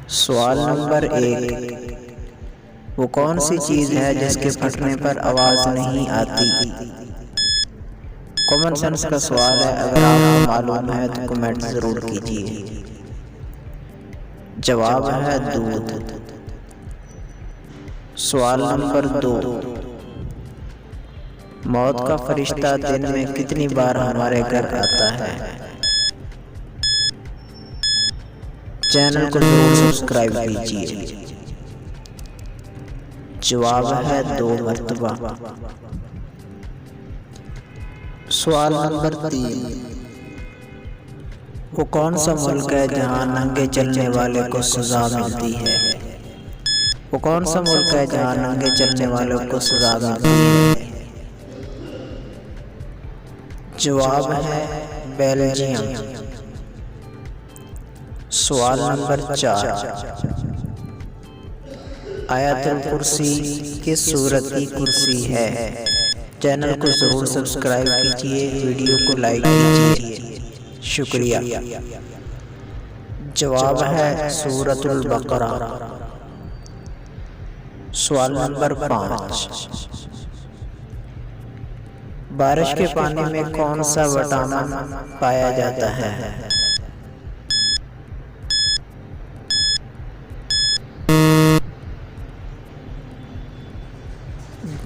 सवाल नंबर 1। वो कौन सी चीज़ है जिसके फटने पर आवाज़ नहीं आती? कॉमन सेंस का सवाल है, अगर आपको मालूम है तो कमेंट ज़रूर कीजिए। जवाब है दूध। सवाल नंबर 2। मौत का फरिश्ता दिन में कितनी बार हमारे घर आता है? चैनल को जरूर सब्सक्राइब कीजिए। जवाब है 2 मरतबा। सवाल नंबर 3। वो कौन सा मुल्क है जहां नंगे चलने वाले को सजा मिलती है? वो कौन सा मुल्क है जहां नंगे चलने वालों को सजा मिलती है? जवाब है बेल्जियम। सवाल नंबर 4। आयतुल कुर्सी किस सूरत की कुर्सी है? चैनल को जरूर सब्सक्राइब कीजिए, वीडियो को लाइक कीजिए। शुक्रिया। जवाब है सूरतुल बकरा। सवाल नंबर 5। बारिश के पानी में कौन सा विटामिन पाया जाता है?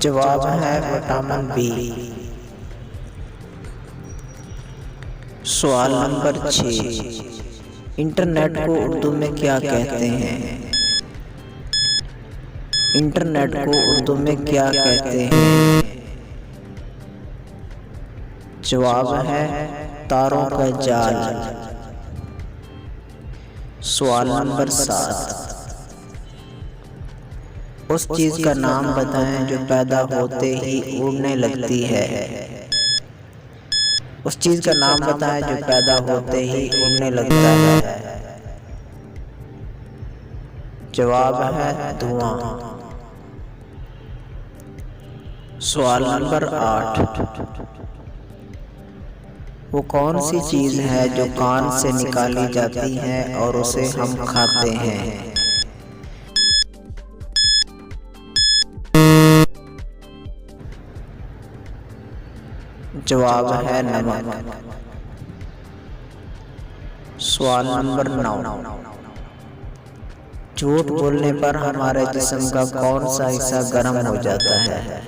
जवाब है विटामिन बी। सवाल नंबर 6। इंटरनेट को उर्दू में क्या कहते हैं? इंटरनेट को उर्दू में क्या कहते हैं? जवाब है तारों का जाल। सवाल नंबर 7। उस चीज का नाम बताएं जो पैदा होते ही उड़ने लगती है। उस चीज का नाम बताएं जो पैदा होते ही उड़ने लगता है। जवाब है धुआं। सवाल नंबर 8। वो कौन सी चीज है जो कान से निकाली जाती है और उसे हम खाते हैं? जवाब है नमक। सवाल नंबर 9। झूठ बोलने पर हमारे जिस्म का कौन सा हिस्सा गर्म हो जाता है?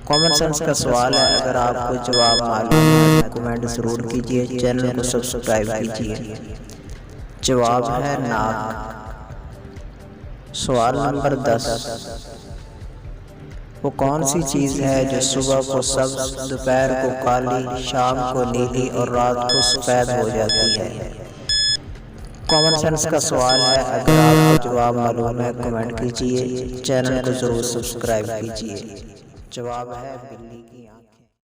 कॉमन सेंस का सवाल है, अगर आपको जवाब मालूम है तो कमेंट जरूर कीजिए, चैनल को सब्सक्राइब कीजिए। जवाब है नाक। सवाल नंबर 10। वो कौन सी चीज़ है जो सुबह को सब्ज, दोपहर को काली, शाम को नीली और रात को सफ़ेद हो जाती है? कॉमन सेंस का सवाल है, अगर आपको जवाब मालूम है कमेंट कीजिए, चैनल को जरूर सब्सक्राइब कीजिए। जवाब है बिल्ली।